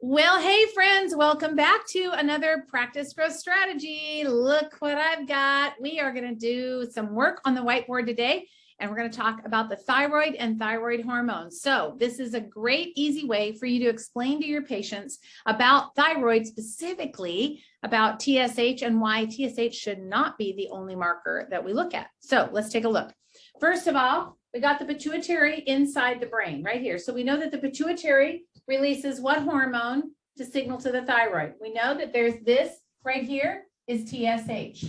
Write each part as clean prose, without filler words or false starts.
Well, hey friends, welcome back to another practice growth strategy. Look what I've got. We are going to do some work on the whiteboard today, and we're going to talk about the thyroid and thyroid hormones. So this is a great, easy way for you to explain to your patients about thyroid, specifically about TSH and why TSH should not be the only marker that we look at. So let's take a look. First of all, we got the pituitary inside the brain right here. So we know that the pituitary releases what hormone to signal to the thyroid? We know that there's this right here is TSH.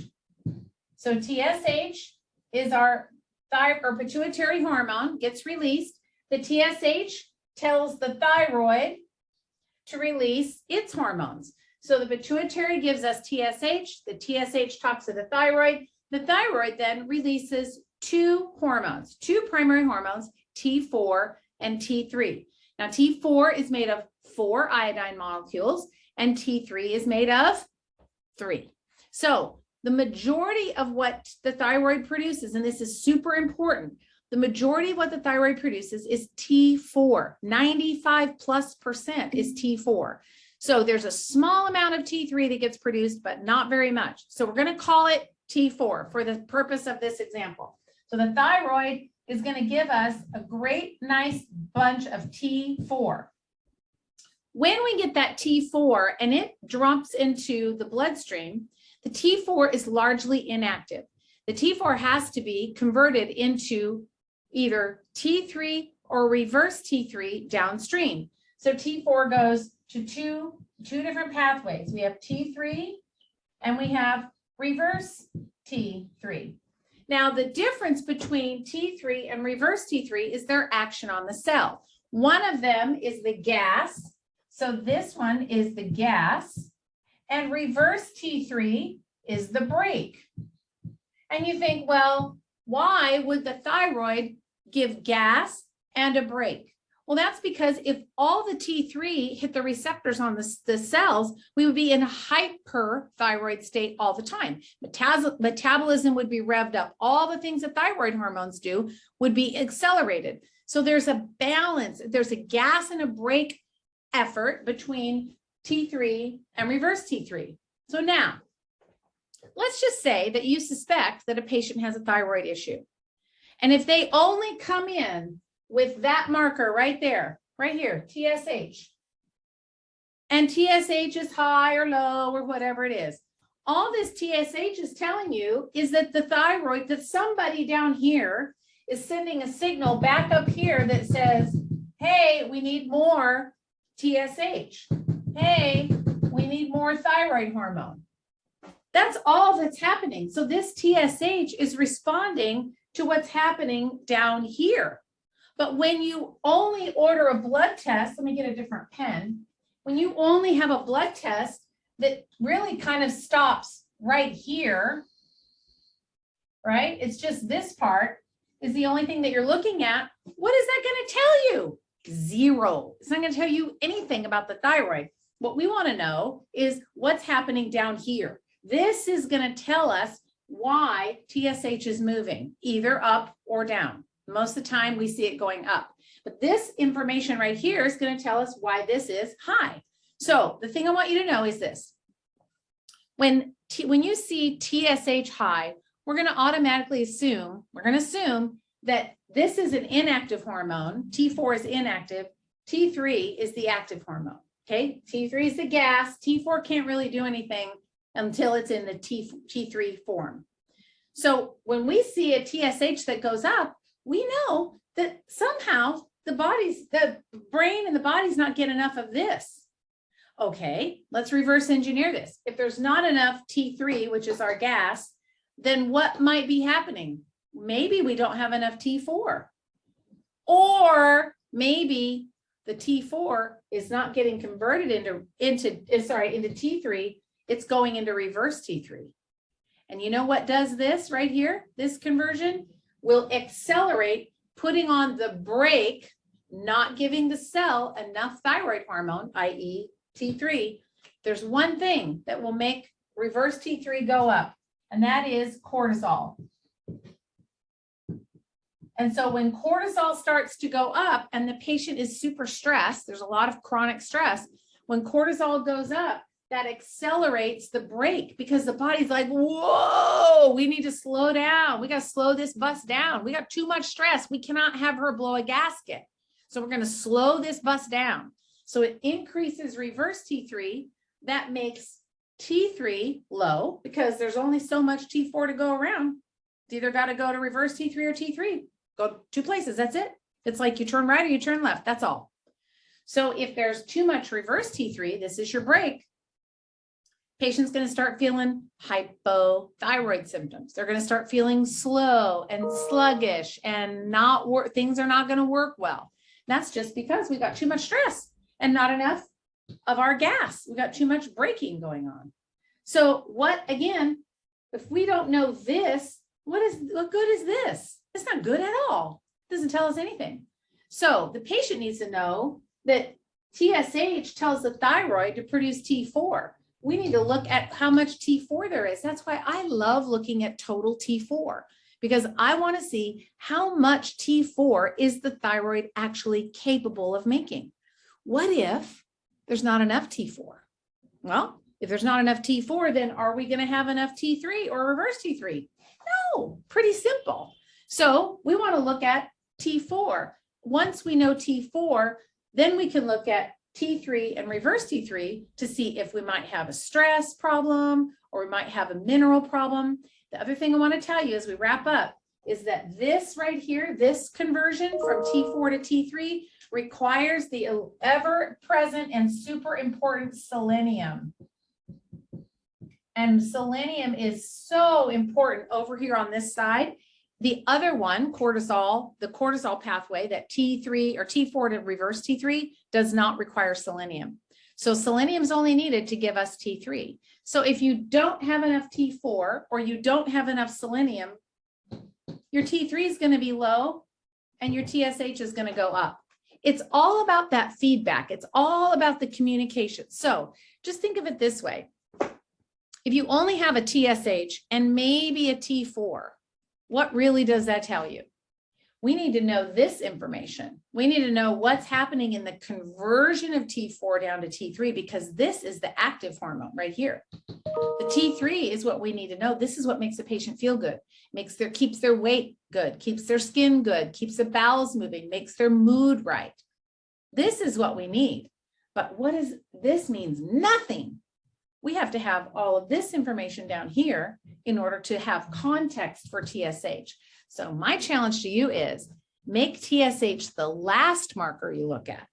So TSH is our pituitary hormone, gets released. The TSH tells the thyroid to release its hormones. So the pituitary gives us TSH, the TSH talks to the thyroid then releases two hormones, two primary hormones, T4 and T3. Now, T4 is made of 4 iodine molecules and T3 is made of 3. So the majority of what the thyroid produces, and this is super important, the majority of what the thyroid produces is T4. 95+% is T4. So there's a small amount of T3 that gets produced, but not very much. So we're going to call it T4 for the purpose of this example. So the thyroid is going to give us a great, nice bunch of T4. When we get that T4 and it drops into the bloodstream, the T4 is largely inactive. The T4 has to be converted into either T3 or reverse T3 downstream. So T4 goes to two different pathways. We have T3 and we have reverse T3. Now, the difference between T3 and reverse T3 is their action on the cell. One of them is the gas. So this one is the gas. And reverse T3 is the brake. And you think, well, why would the thyroid give gas and a brake? Well, that's because if all the T3 hit the receptors on the cells, we would be in a hyperthyroid state all the time. Metabolism would be revved up. All the things that thyroid hormones do would be accelerated. So there's a balance. There's a gas and a brake effort between T3 and reverse T3. So now, let's just say that you suspect that a patient has a thyroid issue. And if they only come in with that marker right there, right here, TSH. And TSH is high or low or whatever it is. All this TSH is telling you is that the thyroid, that somebody down here is sending a signal back up here that says, hey, we need more TSH. Hey, we need more thyroid hormone. That's all that's happening. So this TSH is responding to what's happening down here. But when you only order a blood test, let me get a different pen. When you only have a blood test that really kind of stops right here, right? It's just this part is the only thing that you're looking at. What is that going to tell you? Zero. It's not going to tell you anything about the thyroid. What we want to know is what's happening down here. This is going to tell us why TSH is moving, either up or down. Most of the time we see it going up, but this information right here is going to tell us why this is high. So the thing I want you to know is this: when you see TSH high, we're going to automatically assume, that this is an inactive hormone. T4 is inactive. T3 is the active hormone. Okay. T3 is the gas. T4 can't really do anything until it's in the T3 form. So when we see a TSH that goes up, we know that somehow the brain and the body's not getting enough of this. Okay, let's reverse engineer this. If there's not enough T3, which is our gas, then what might be happening? Maybe we don't have enough T4. Or maybe the T4 is not getting converted into T3, it's going into reverse T3. And you know what does this right here? This conversion will accelerate putting on the brake, not giving the cell enough thyroid hormone, i.e. T3. There's one thing that will make reverse T3 go up, and that is cortisol. And so when cortisol starts to go up and the patient is super stressed, there's a lot of chronic stress. when cortisol goes up, that accelerates the break because the body's like, whoa, we need to slow down. We got to slow this bus down. We got too much stress. We cannot have her blow a gasket. So we're going to slow this bus down. So it increases reverse T3. That makes T3 low because there's only so much T4 to go around. It's either got to go to reverse T3 or T3. Go 2 places. That's it. It's like you turn right or you turn left. That's all. So if there's too much reverse T3, this is your break. Patient's going to start feeling hypothyroid symptoms. They're going to start feeling slow and sluggish and things are not going to work well. That's just because we got too much stress and not enough of our gas. We got too much braking going on. So again, if we don't know this, what good is this? It's not good at all. It doesn't tell us anything. So the patient needs to know that TSH tells the thyroid to produce T4. We need to look at how much T4 there is. That's why I love looking at total T4, because I want to see how much T4 is the thyroid actually capable of making. What if there's not enough T4? Well, if there's not enough T4, then are we going to have enough T3 or reverse T3? No, pretty simple. So we want to look at T4. Once we know T4, then we can look at T3 and reverse T3 to see if we might have a stress problem or we might have a mineral problem. The other thing I want to tell you as we wrap up is that this right here, this conversion from T4 to T3 requires the ever-present and super important selenium. And selenium is so important over here on this side. The other one, cortisol, the cortisol pathway, that T3 or T4 to reverse T3 does not require selenium. So selenium is only needed to give us T3. So if you don't have enough T4 or you don't have enough selenium, your T3 is going to be low and your TSH is going to go up. It's all about that feedback. It's all about the communication. So just think of it this way. If you only have a TSH and maybe a T4, what really does that tell you? We need to know this information. We need to know what's happening in the conversion of T4 down to T3, because this is the active hormone right here. The T3 is what we need to know. This is what makes a patient feel good, keeps their weight good, keeps their skin good, keeps the bowels moving, makes their mood right. This is what we need. But this means nothing. We have to have all of this information down here in order to have context for TSH. So my challenge to you is make TSH the last marker you look at.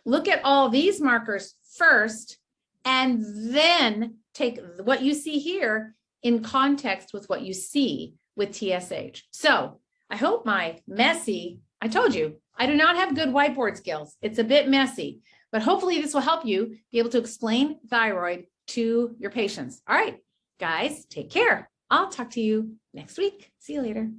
Look at all these markers first, and then take what you see here in context with what you see with TSH. So I hope I told you, I do not have good whiteboard skills. It's a bit messy, but hopefully this will help you be able to explain thyroid to your patients. All right, guys, take care. I'll talk to you next week. See you later.